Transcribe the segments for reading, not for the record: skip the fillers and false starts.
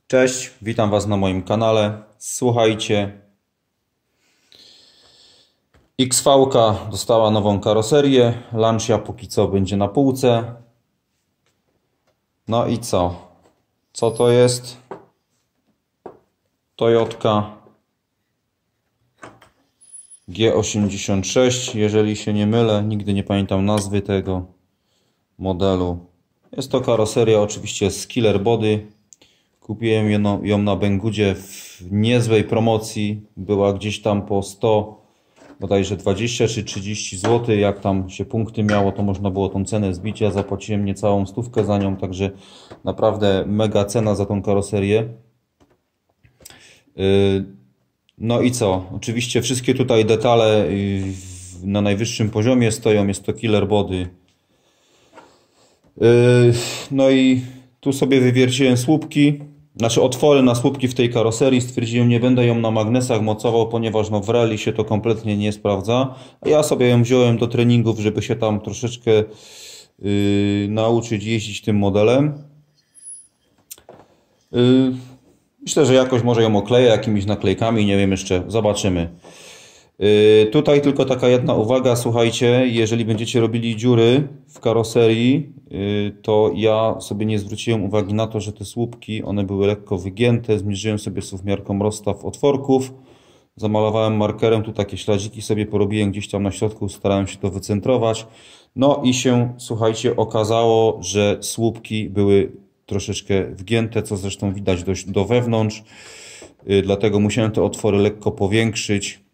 Cześć, witam Was na moim kanale. Słuchajcie, XV-ka dostała nową karoserię, Lancia póki co będzie na półce. No i co? Co to jest? Toyotka G86, jeżeli się nie mylę, nigdy nie pamiętam nazwy tego modelu. Jest to karoseria oczywiście z killer body. Kupiłem ją na Banggoodzie w niezłej promocji. Była gdzieś tam po 100, bodajże 20 czy 30 zł. Jak tam się punkty miało, to można było tą cenę zbić. Ja zapłaciłem niecałą stówkę za nią, także naprawdę mega cena za tą karoserię. No i co? Oczywiście wszystkie tutaj detale na najwyższym poziomie stoją. Jest to killer body. No i tu sobie wywierciłem słupki. Znaczy otwory na słupki w tej karoserii. Stwierdziłem, nie będę ją na magnesach mocował, ponieważ no w rally się to kompletnie nie sprawdza. A ja sobie ją wziąłem do treningów, żeby się tam troszeczkę nauczyć jeździć tym modelem. Myślę, że jakoś może ją okleję jakimiś naklejkami, nie wiem jeszcze, zobaczymy. Tutaj tylko taka jedna uwaga, słuchajcie, jeżeli będziecie robili dziury w karoserii, to ja sobie nie zwróciłem uwagi na to, że te słupki, one były lekko wygięte, zmierzyłem sobie suwmiarką rozstaw otworków, zamalowałem markerem, tu takie śladziki sobie porobiłem gdzieś tam na środku, starałem się to wycentrować, no i się, słuchajcie, okazało, że słupki były troszeczkę wgięte, co zresztą widać do wewnątrz, dlatego musiałem te otwory lekko powiększyć.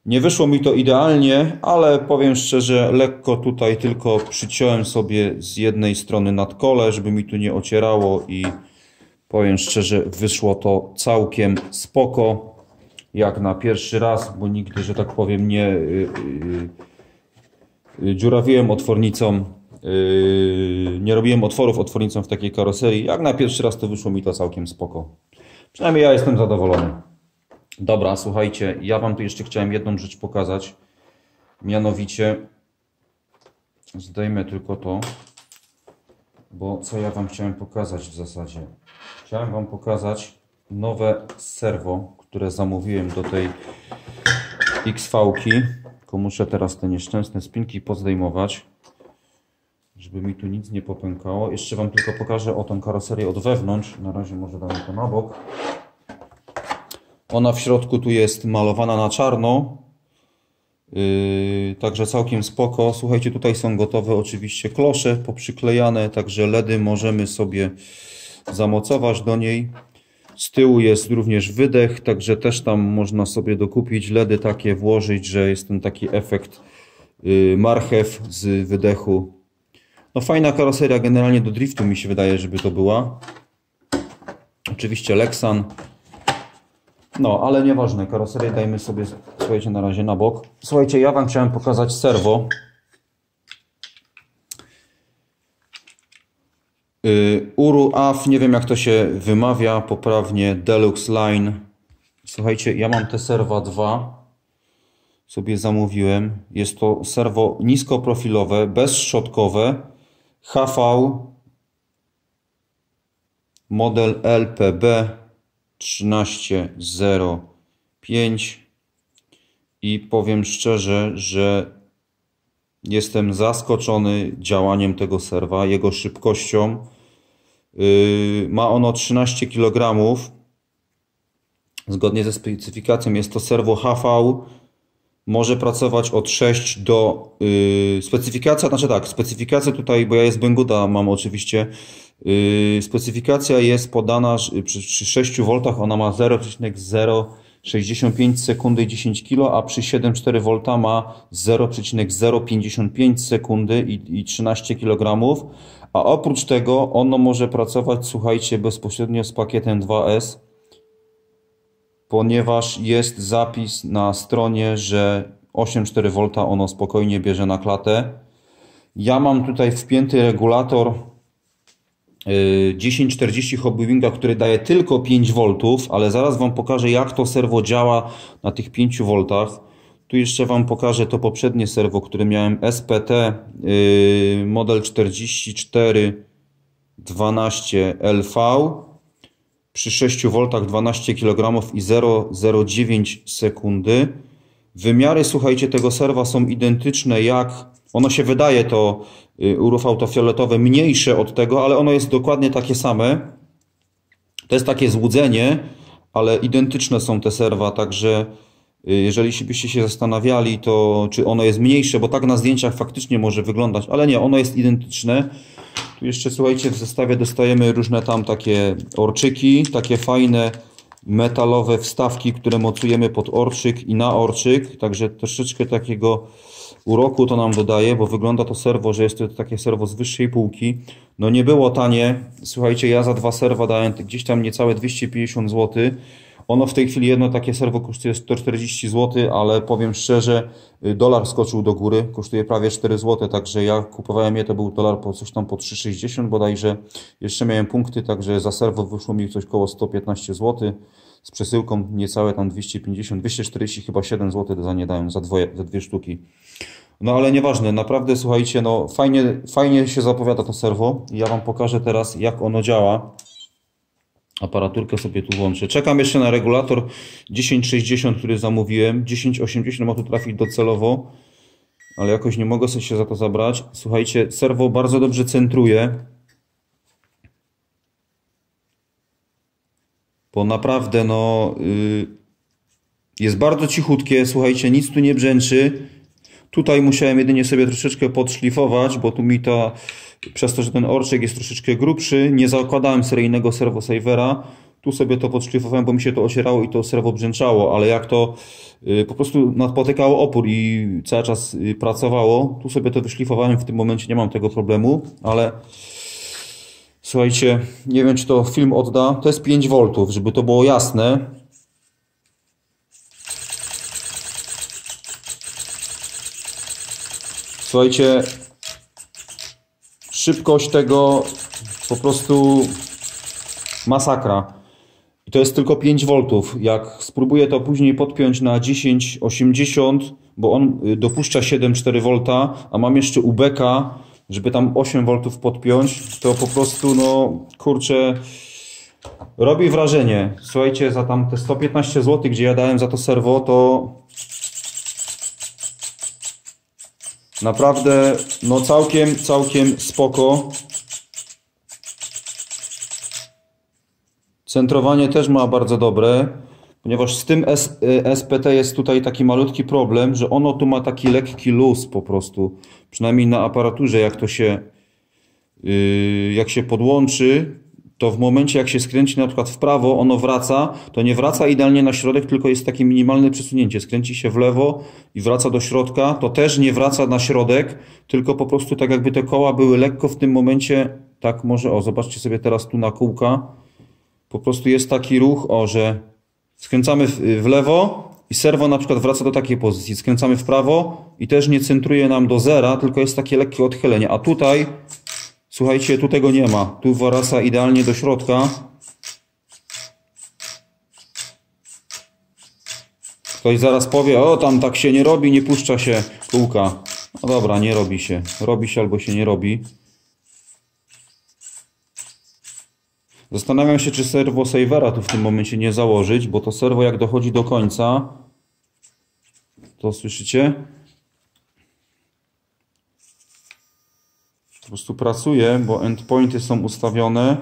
Nie wyszło mi to idealnie, ale powiem szczerze, lekko tutaj tylko przyciąłem sobie z jednej strony nadkole, żeby mi tu nie ocierało i powiem szczerze, wyszło to całkiem spoko, jak na pierwszy raz, bo nigdy, że tak powiem, nie dziurawiłem otwornicą, nie robiłem otworów otwornicą w takiej karoserii. Jak na pierwszy raz to wyszło mi to całkiem spoko. Przynajmniej ja jestem zadowolony. Dobra, słuchajcie, ja Wam tu jeszcze chciałem jedną rzecz pokazać. Mianowicie, zdejmę tylko to, bo co ja Wam chciałem pokazać w zasadzie? Chciałem Wam pokazać nowe serwo, które zamówiłem do tej XV-ki. Tylko muszę teraz te nieszczęsne spinki pozdejmować, żeby mi tu nic nie popękało. Jeszcze Wam tylko pokażę o tą karoserię od wewnątrz. Na razie może damy to na bok. Ona w środku tu jest malowana na czarno, także całkiem spoko. Słuchajcie, tutaj są gotowe oczywiście klosze poprzyklejane, także LEDy możemy sobie zamocować do niej. Z tyłu jest również wydech, także też tam można sobie dokupić LEDy takie włożyć, że jest ten taki efekt marchew z wydechu. No fajna karoseria generalnie do driftu mi się wydaje, żeby to była. Oczywiście Lexan. No, ale nieważne, karoserię dajmy sobie, słuchajcie, na razie na bok. Słuchajcie, ja Wam chciałem pokazać serwo. Uru AF, nie wiem jak to się wymawia poprawnie, Deluxe Line. Słuchajcie, ja mam te serwa 2, sobie zamówiłem. Jest to serwo niskoprofilowe, bezszczotkowe, HV, model LPB 1305 i powiem szczerze, że jestem zaskoczony działaniem tego serwa, jego szybkością. Ma ono 13 kg. Zgodnie ze specyfikacją jest to serwo HV. Może pracować od 6 do... specyfikacja, znaczy tak, specyfikacja tutaj, bo ja z Banggood'a mam oczywiście, specyfikacja jest podana przy 6 V, ona ma 0,065 sekundy 10 kg, a przy 7,4 V ma 0,055 sekundy i 13 kg. A oprócz tego ono może pracować, słuchajcie, bezpośrednio z pakietem 2S, ponieważ jest zapis na stronie, że 8,4 V ono spokojnie bierze na klatę. Ja mam tutaj wpięty regulator 1040 Hobbywinga, który daje tylko 5 V, ale zaraz Wam pokażę, jak to serwo działa na tych 5 V. Tu jeszcze Wam pokażę to poprzednie serwo, które miałem, SPT model 4412 LV. przy 6 V 12 kg i 0,09 sekundy. Wymiary, słuchajcie, tego serwa są identyczne jak... Ono się wydaje, to UV to fioletowe, mniejsze od tego, ale ono jest dokładnie takie same. To jest takie złudzenie, ale identyczne są te serwa, także jeżeli byście się zastanawiali, to czy ono jest mniejsze, bo tak na zdjęciach faktycznie może wyglądać, ale nie, ono jest identyczne. Tu jeszcze, słuchajcie, w zestawie dostajemy różne tam takie orczyki, takie fajne metalowe wstawki, które mocujemy pod orczyk i na orczyk, także troszeczkę takiego uroku to nam dodaje, bo wygląda to serwo, że jest to takie serwo z wyższej półki. No nie było tanie, słuchajcie, ja za 2 serwa dałem gdzieś tam niecałe 250 zł. Ono w tej chwili jedno takie serwo kosztuje 140 zł, ale powiem szczerze, dolar skoczył do góry, kosztuje prawie 4 zł, także ja kupowałem je, to był dolar po coś tam po 3,60 bodajże. Jeszcze miałem punkty, także za serwo wyszło mi coś koło 115 zł. Z przesyłką niecałe tam 250, 240 chyba 7 zł za nie dałem, za dwie sztuki. No ale nieważne, naprawdę słuchajcie, no fajnie się zapowiada to serwo. Ja Wam pokażę teraz, jak ono działa. Aparaturkę sobie tu włączę. Czekam jeszcze na regulator 1060, który zamówiłem. 1080 ma tu trafić docelowo, ale jakoś nie mogę sobie się za to zabrać. Słuchajcie, serwo bardzo dobrze centruje. Bo naprawdę no jest bardzo cichutkie, słuchajcie, nic tu nie brzęczy. Tutaj musiałem jedynie sobie troszeczkę podszlifować, bo tu mi to, przez to, że ten orczek jest troszeczkę grubszy, nie zakładałem seryjnego serwosavera. Tu sobie to podszlifowałem, bo mi się to ocierało i to serwo brzęczało, ale jak to po prostu napotykało opór i cały czas pracowało, tu sobie to wyszlifowałem, w tym momencie nie mam tego problemu, ale słuchajcie, nie wiem, czy to film odda, to jest 5 V, żeby to było jasne. Słuchajcie, szybkość tego po prostu masakra. I to jest tylko 5 V. Jak spróbuję to później podpiąć na 1080, bo on dopuszcza 7,4 V, a mam jeszcze UBK, żeby tam 8 V podpiąć, to po prostu, no kurczę, robi wrażenie. Słuchajcie, za tam te 115 zł, gdzie ja dałem za to serwo, to naprawdę, no całkiem spoko. Centrowanie też ma bardzo dobre, ponieważ z tym SPT jest tutaj taki malutki problem, że ono tu ma taki lekki luz po prostu. Przynajmniej na aparaturze, jak się podłączy, to w momencie jak się skręci na przykład w prawo, ono wraca, to nie wraca idealnie na środek, tylko jest takie minimalne przesunięcie. Skręci się w lewo i wraca do środka, to też nie wraca na środek, tylko po prostu tak jakby te koła były lekko w tym momencie, tak może, o zobaczcie sobie teraz tu na kółka, po prostu jest taki ruch, o, że skręcamy w lewo i serwo na przykład wraca do takiej pozycji, skręcamy w prawo i też nie centruje nam do zera, tylko jest takie lekkie odchylenie, a tutaj słuchajcie, tu tego nie ma. Tu wraca idealnie do środka. Ktoś zaraz powie, o tam tak się nie robi, nie puszcza się kółka. No dobra, nie robi się. Robi się albo się nie robi. Zastanawiam się, czy serwosavera tu w tym momencie nie założyć, bo to serwo jak dochodzi do końca, to słyszycie? Po prostu pracuje, bo endpointy są ustawione,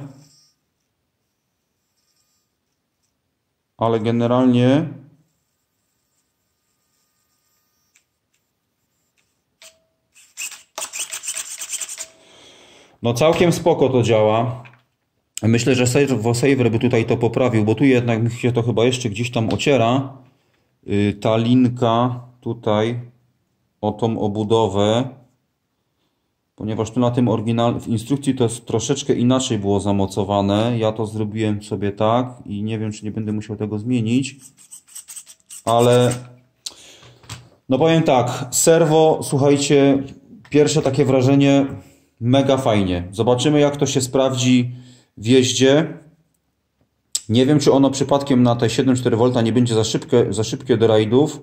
ale generalnie no całkiem spoko to działa. Myślę, że serwosaver by tutaj to poprawił, bo tu jednak mi się to chyba jeszcze gdzieś tam ociera. Ta linka tutaj o tą obudowę. Ponieważ tu na tym w instrukcji to jest troszeczkę inaczej było zamocowane. Ja to zrobiłem sobie tak i nie wiem, czy nie będę musiał tego zmienić. Ale no powiem tak, serwo, słuchajcie, pierwsze takie wrażenie, mega fajnie. Zobaczymy, jak to się sprawdzi w jeździe. Nie wiem, czy ono przypadkiem na te 7,4 V nie będzie za szybkie do rajdów.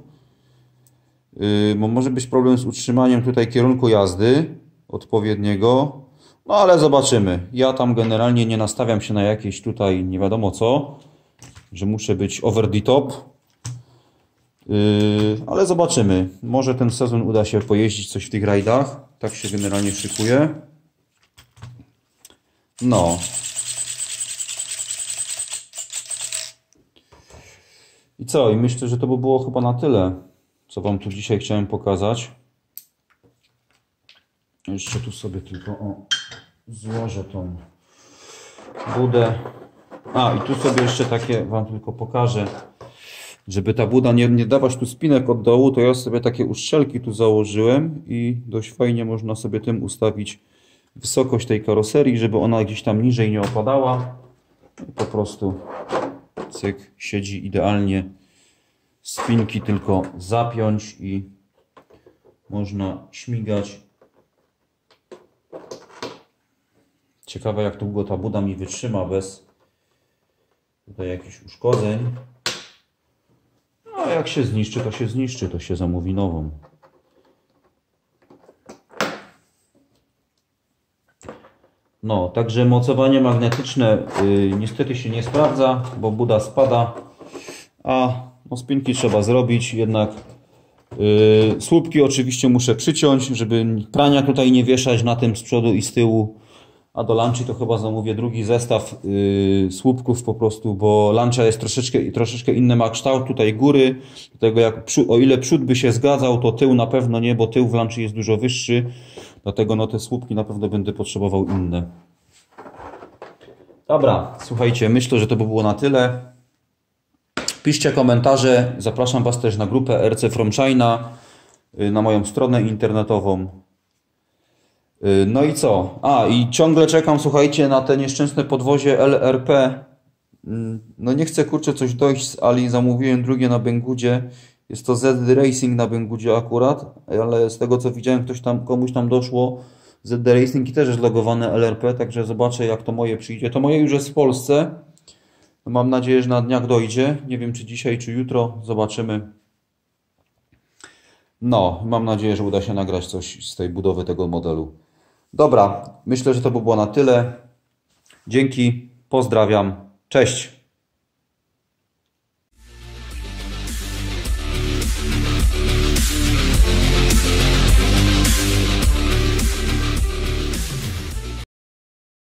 Bo może być problem z utrzymaniem tutaj kierunku jazdy odpowiedniego. No ale zobaczymy. Ja tam generalnie nie nastawiam się na jakieś tutaj nie wiadomo co, że muszę być over the top. Ale zobaczymy. Może ten sezon uda się pojeździć coś w tych rajdach. Tak się generalnie szykuje. No. I co? I myślę, że to by było chyba na tyle, co Wam tu dzisiaj chciałem pokazać. Jeszcze tu sobie tylko złożę tą budę. A, i tu sobie jeszcze takie Wam tylko pokażę. Żeby ta buda nie dawać tu spinek od dołu, to ja sobie takie uszczelki tu założyłem i dość fajnie można sobie tym ustawić wysokość tej karoserii, żeby ona gdzieś tam niżej nie opadała. I po prostu cyk, siedzi idealnie. Spinki tylko zapiąć i można śmigać. Ciekawe, jak długo ta buda mi wytrzyma bez tutaj jakichś uszkodzeń. A jak się zniszczy, to się zamówi nową. No, także mocowanie magnetyczne niestety się nie sprawdza, bo buda spada, a no, spinki trzeba zrobić, jednak słupki oczywiście muszę przyciąć, żeby prania tutaj nie wieszać na tym z przodu i z tyłu. A do Lancia to chyba zamówię drugi zestaw słupków po prostu, bo Lancia jest troszeczkę inny, ma kształt tutaj góry. Dlatego o ile przód by się zgadzał, to tył na pewno nie, bo tył w Lancia jest dużo wyższy. Dlatego no, te słupki na pewno będę potrzebował inne. Dobra, słuchajcie, myślę, że to by było na tyle. Piszcie komentarze. Zapraszam Was też na grupę RC from China, na moją stronę internetową. No i co? A, i ciągle czekam, słuchajcie, na te nieszczęsne podwozie LRP. No nie chcę, kurczę, coś dojść z Ali. Zamówiłem drugie na Banggoodzie. Jest to ZD Racing na Banggoodzie akurat, ale z tego co widziałem, komuś tam doszło ZD Racing i też jest logowane LRP, także zobaczę, jak to moje przyjdzie. To moje już jest w Polsce. Mam nadzieję, że na dniach dojdzie. Nie wiem, czy dzisiaj, czy jutro. Zobaczymy. No, mam nadzieję, że uda się nagrać coś z tej budowy tego modelu. Dobra, myślę, że to by było na tyle. Dzięki, pozdrawiam, cześć.